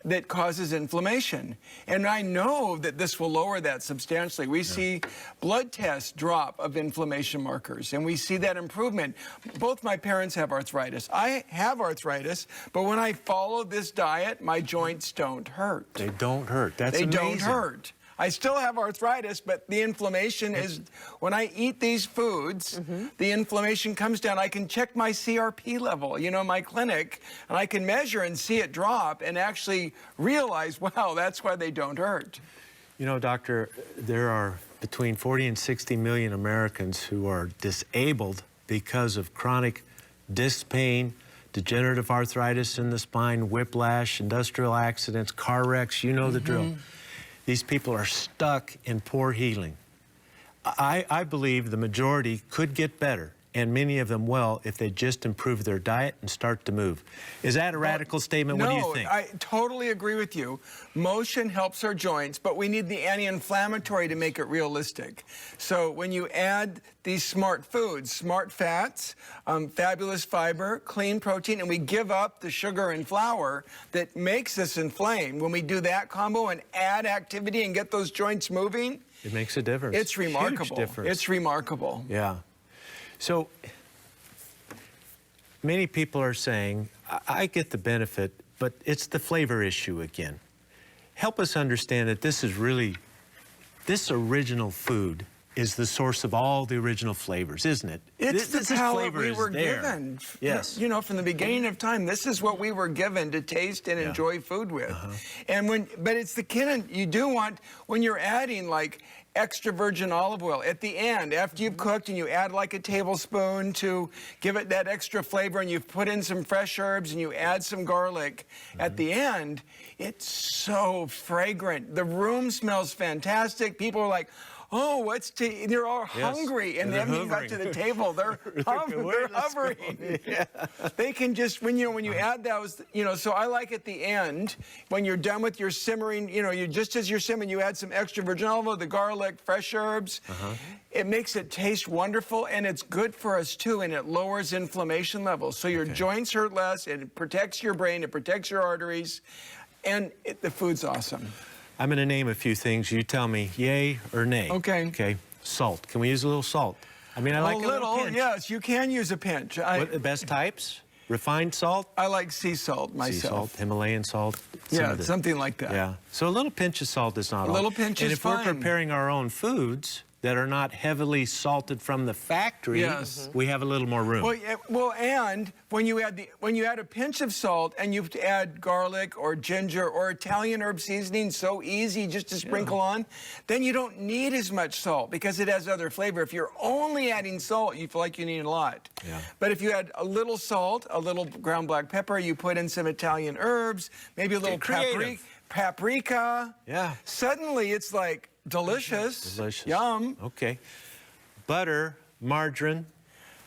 that causes inflammation. And I know that this will lower that substantially. We see blood tests drop of inflammation markers, and we see that improvement. Both my parents have arthritis. I have arthritis, but when I follow this diet, my joints don't hurt. They don't hurt. That's amazing. They don't hurt. I still have arthritis, but the inflammation is, when I eat these foods, the inflammation comes down. I can check my CRP level, you know, in my clinic, and I can measure and see it drop and actually realize, wow, that's why they don't hurt. You know, doctor, there are between 40 and 60 million Americans who are disabled because of chronic disc pain, degenerative arthritis in the spine, whiplash, industrial accidents, car wrecks, you know the drill. These people are stuck in poor healing. I believe the majority could get better, and many of them will, if they just improve their diet and start to move. Is that a radical statement? What do you think? No, I totally agree with you. Motion helps our joints, but we need the anti-inflammatory to make it realistic. So when you add these smart foods, smart fats, fabulous fiber, clean protein, and we give up the sugar and flour that makes us inflamed, when we do that combo and add activity and get those joints moving, it makes a difference. It's remarkable. Huge difference. It's remarkable. Yeah. So many people are saying, I get the benefit, but it's the flavor issue again. Help us understand that this is really, this original food is the source of all the original flavors, isn't it? It's the palate we were there. given. Yes. You know, from the beginning of time, this is what we were given to taste and enjoy food with. And but it's the kind you do want, when you're adding like extra virgin olive oil at the end, after you've cooked, and you add like a tablespoon to give it that extra flavor, and you've put in some fresh herbs and you add some garlic at the end, it's so fragrant. The room smells fantastic. People are like, oh, what's tea? They're all hungry, and they haven't even got to the table. They're hovering. They can just, when you add those, you know, so I like at the end, when you're done with your simmering, you know, just as you're simmering, you add some extra virgin olive oil, the garlic, fresh herbs. It makes it taste wonderful, and it's good for us too, and it lowers inflammation levels. So your joints hurt less, it protects your brain, it protects your arteries, and the food's awesome. I'm going to name a few things. You tell me yay or nay. Okay. Okay. Salt. Can we use a little salt? I mean, I like a little pinch. Yes, you can use a pinch. What the best types? Refined salt? I like sea salt myself. Sea salt, Himalayan salt. Something like that. Yeah. So a little pinch of salt is not all. A little pinch is fine. And if we're preparing our own foods that are not heavily salted from the factory, we have a little more room. Well, and when you add a pinch of salt and you add garlic or ginger or Italian herb seasoning, so easy just to sprinkle on, then you don't need as much salt because it has other flavor. If you're only adding salt, you feel like you need a lot. But if you add a little salt, a little ground black pepper, you put in some Italian herbs, maybe a little paprika. Suddenly it's like delicious. Delicious. Yum. Okay. Butter, margarine.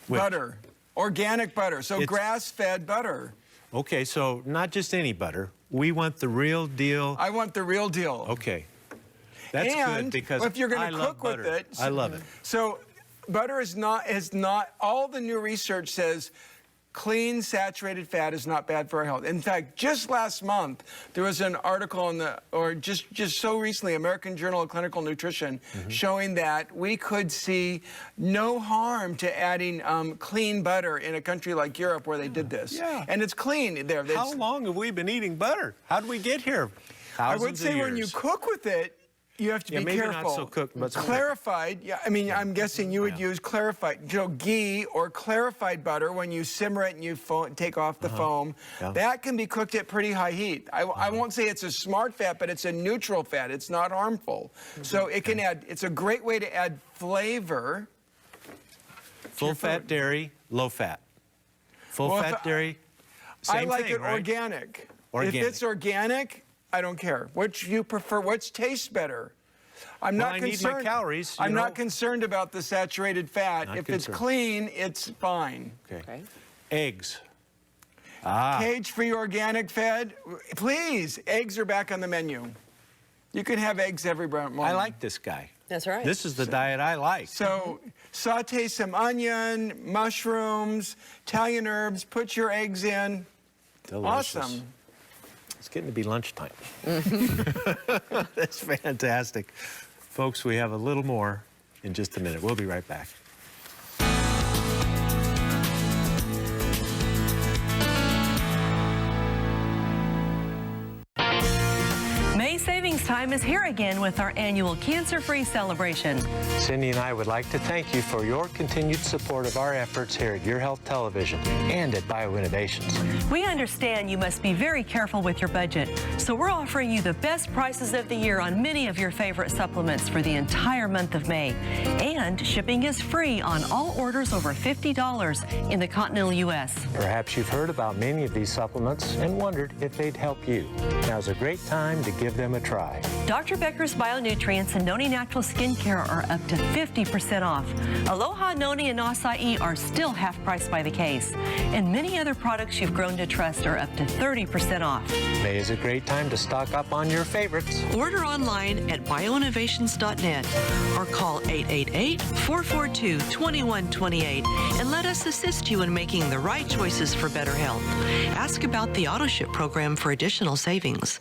With, butter, organic butter, so grass-fed butter. Okay, so not just any butter. We want the real deal. I want the real deal. Okay. That's and good because if you're going I to love cook with butter. it, I love it. So butter is not all the new research says clean saturated fat is not bad for our health. In fact, just last month there was an article in just so recently, American Journal of Clinical Nutrition, showing that we could see no harm to adding clean butter in a country like Europe where they did this. Yeah. And it's clean there. How long have we been eating butter? How did we get here? I would Thousands say of when you years. cook with it, you have to be maybe careful. not so cooked, but clarified. Yeah, I mean, I'm guessing you would use clarified, ghee or clarified butter when you simmer it and you take off the foam. Yeah. That can be cooked at pretty high heat. I won't say it's a smart fat, but it's a neutral fat. It's not harmful. So it can add. It's a great way to add flavor. Full fat dairy, low fat. Full fat dairy. Same I like thing, it right? organic. Organic. If it's organic, I don't care. Which you prefer? Which tastes better? I'm Well, not I concerned. need my calories. I'm not concerned about the saturated fat. Not If concerned. it's clean, it's fine. Okay. Eggs. Cage-free organic fed, please. Eggs are back on the menu. You can have eggs every morning. I like this guy. That's right. This is the diet I like. So saute some onion, mushrooms, Italian herbs. Put your eggs in. Delicious. Awesome. It's getting to be lunchtime. That's fantastic. Folks, we have a little more in just a minute. We'll be right back. May savings time is here again with our annual cancer-free celebration. Cindy and I would like to thank you for your continued support of our efforts here at Your Health Television and at BioInnovations. We understand you must be very careful with your budget, so we're offering you the best prices of the year on many of your favorite supplements for the entire month of May. And shipping is free on all orders over $50 in the continental U.S. Perhaps you've heard about many of these supplements and wondered if they'd help you. Now's a great time to give them a try. Dr. Becker's Bionutrients and Noni Natural Skincare are up to 50% off. Aloha, Noni, and Acai are still half price by the case. And many other products you've grown to trust are up to 30% off. May is a great time to stock up on your favorites. Order online at bioinnovations.net or call 888-442-2128 and let us assist you in making the right choices for better health. Ask about the AutoShip program for additional savings.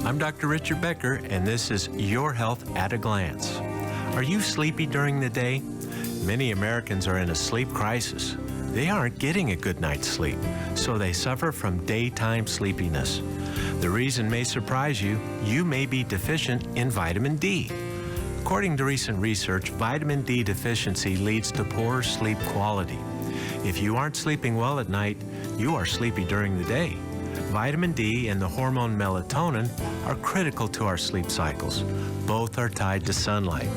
I'm Dr. Richard Becker, and this is Your Health at a Glance. Are you sleepy during the day? Many Americans are in a sleep crisis. They aren't getting a good night's sleep, so they suffer from daytime sleepiness. The reason may surprise you. You may be deficient in vitamin D. According to recent research, vitamin D deficiency leads to poor sleep quality. If you aren't sleeping well at night, you are sleepy during the day. Vitamin D and the hormone melatonin are critical to our sleep cycles. Both are tied to sunlight.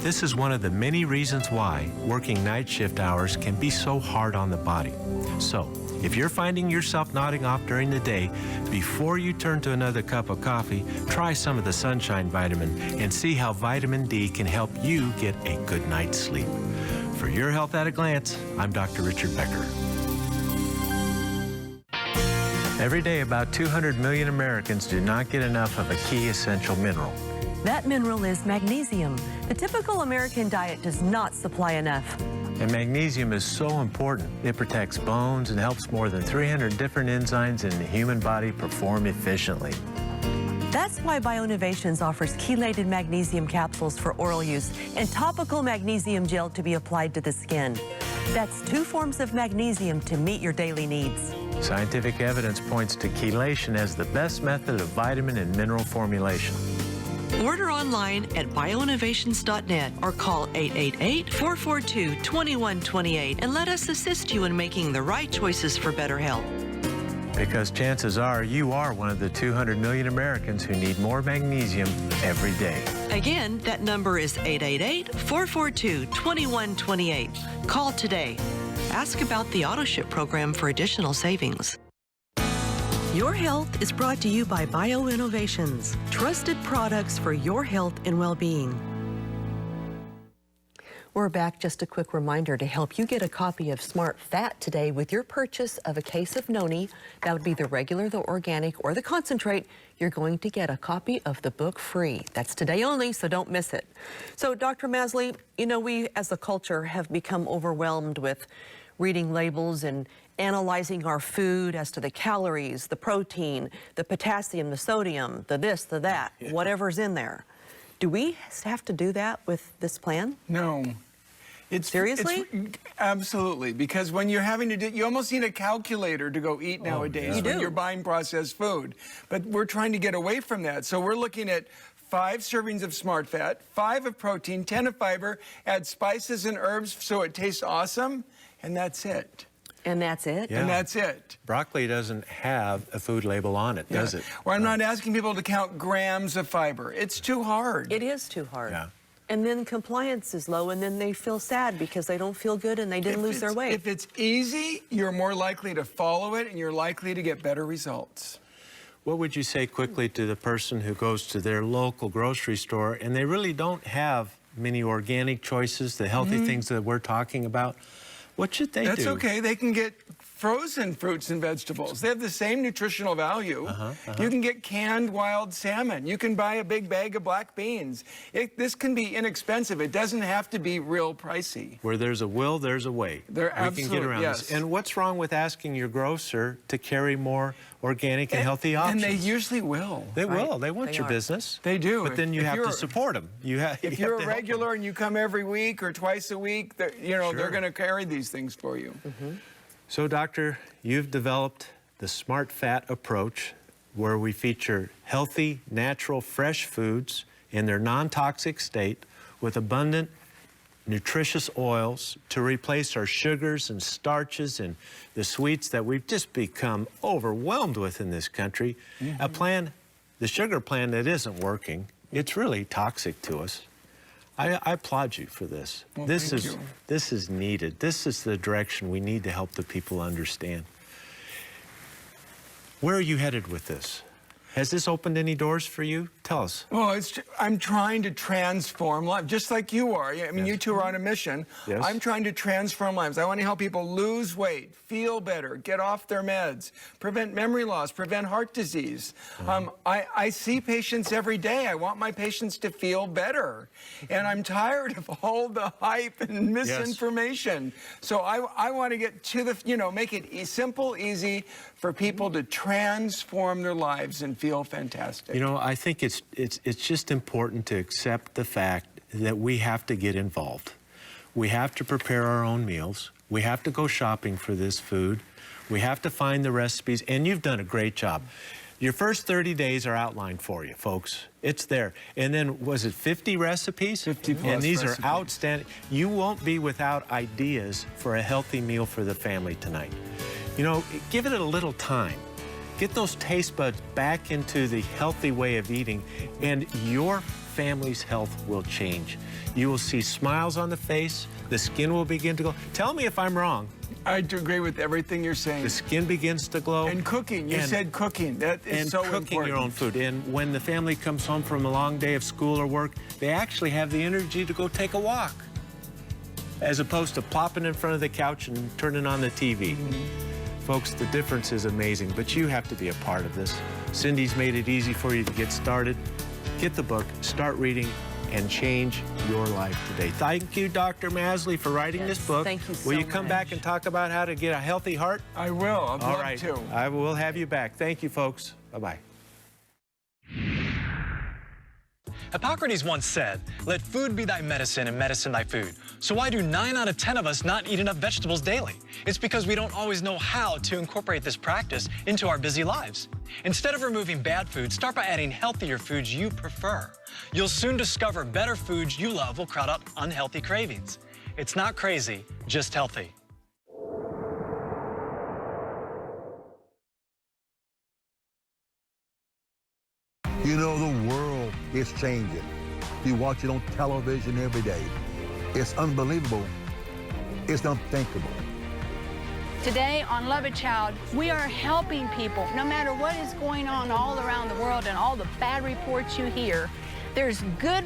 This is one of the many reasons why working night shift hours can be so hard on the body. So, if you're finding yourself nodding off during the day, before you turn to another cup of coffee, try some of the sunshine vitamin and see how vitamin D can help you get a good night's sleep. For Your Health at a Glance, I'm Dr. Richard Becker. Every day, about 200 million Americans do not get enough of a key essential mineral. That mineral is magnesium. The typical American diet does not supply enough. And magnesium is so important. It protects bones and helps more than 300 different enzymes in the human body perform efficiently. That's why BioInnovations offers chelated magnesium capsules for oral use and topical magnesium gel to be applied to the skin. That's 2 forms of magnesium to meet your daily needs. Scientific evidence points to chelation as the best method of vitamin and mineral formulation. Order online at bioinnovations.net or call 888-442-2128 and let us assist you in making the right choices for better health. Because chances are you are one of the 200 million Americans who need more magnesium every day. Again, that number is 888-442-2128. Call today. Ask about the AutoShip program for additional savings. Your Health is brought to you by BioInnovations, trusted products for your health and well-being. We're back. Just a quick reminder to help you get a copy of Smart Fat today with your purchase of a case of noni. That would be the regular, the organic, or the concentrate. You're going to get a copy of the book free. That's today only, so don't miss it. So, Dr. Masley, you know, we as a culture have become overwhelmed with reading labels and analyzing our food as to the calories, the protein, the potassium, the sodium, the this, the that, whatever's in there. Do we have to do that with this plan? No. Seriously? Absolutely, because when you're having to do, you almost need a calculator to go eat nowadays when you're buying processed food. But we're trying to get away from that. So we're looking at 5 servings of Smart Fat, 5 of protein, 10 of fiber, add spices and herbs so it tastes awesome, and that's it. And that's it? Yeah. And that's it. Broccoli doesn't have a food label on it, does it? Well, I'm not asking people to count grams of fiber. It's too hard. It is too hard. Yeah. And then compliance is low, and then they feel sad because they don't feel good and they didn't lose their weight. If it's easy, you're more likely to follow it and you're likely to get better results. What would you say quickly to the person who goes to their local grocery store and they really don't have many organic choices, the healthy things that we're talking about? What should they do? That's okay. They can get frozen fruits and vegetables. They have the same nutritional value. You can get canned wild salmon. You can buy a big bag of black beans. This can be inexpensive. It doesn't have to be real pricey. Where there's a will, there's a way. We can get around this. And what's wrong with asking your grocer to carry more organic and healthy options? And they usually will. They will. They want your business. They do. But then you have to support them. If you're a regular and you come every week or twice a week, they're going to carry these things for you. So, Doctor, you've developed the Smart Fat approach where we feature healthy, natural, fresh foods in their non-toxic state with abundant, nutritious oils to replace our sugars and starches and the sweets that we've just become overwhelmed with in this country. A plan, the sugar plan that isn't working, it's really toxic to us. I applaud you for this. Well, this is needed. This is the direction we need to help the people understand. Where are you headed with this? Has this opened any doors for you? Tell us. Well, I'm trying to transform lives, just like you are. I mean, you two are on a mission. Yes. I'm trying to transform lives. I want to help people lose weight, feel better, get off their meds, prevent memory loss, prevent heart disease. I see patients every day. I want my patients to feel better. And I'm tired of all the hype and misinformation. So I want to get to the, make it simple, easy for people to transform their lives and feel fantastic. You know, I think it's just important to accept the fact that we have to get involved. We have to prepare our own meals. We have to go shopping for this food. We have to find the recipes, and you've done a great job. Your first 30 days are outlined for you, folks. It's there. And then, was it 50 recipes? 50 plus And these recipes. are outstanding. You won't be without ideas for a healthy meal for the family tonight. You know, give it a little time. Get those taste buds back into the healthy way of eating, and your family's health will change. You will see smiles on the face. The skin will begin to glow. Tell me if I'm wrong. I agree with everything you're saying. The skin begins to glow. And cooking. You said cooking. That is so important. And cooking your own food. And when the family comes home from a long day of school or work, they actually have the energy to go take a walk, as opposed to plopping in front of the couch and turning on the TV. Folks, the difference is amazing, but you have to be a part of this. Cindy's made it easy for you to get started. Get the book, start reading, and change your life today. Thank you, Dr. Masley, for writing this book. Thank you so Will you come much. back and talk about how to get a healthy heart? I will. I'd All love right. to. I will have you back. Thank you, folks. Bye-bye. Hippocrates once said, "Let food be thy medicine and medicine thy food." So why do 9 out of 10 of us not eat enough vegetables daily? It's because we don't always know how to incorporate this practice into our busy lives. Instead of removing bad food, start by adding healthier foods you prefer. You'll soon discover better foods you love will crowd out unhealthy cravings. It's not crazy, just healthy. You know, the world is changing. You watch it on television every day. It's unbelievable. It's unthinkable. Today on Love a Child, we are helping people. No matter what is going on all around the world and all the bad reports you hear, there's good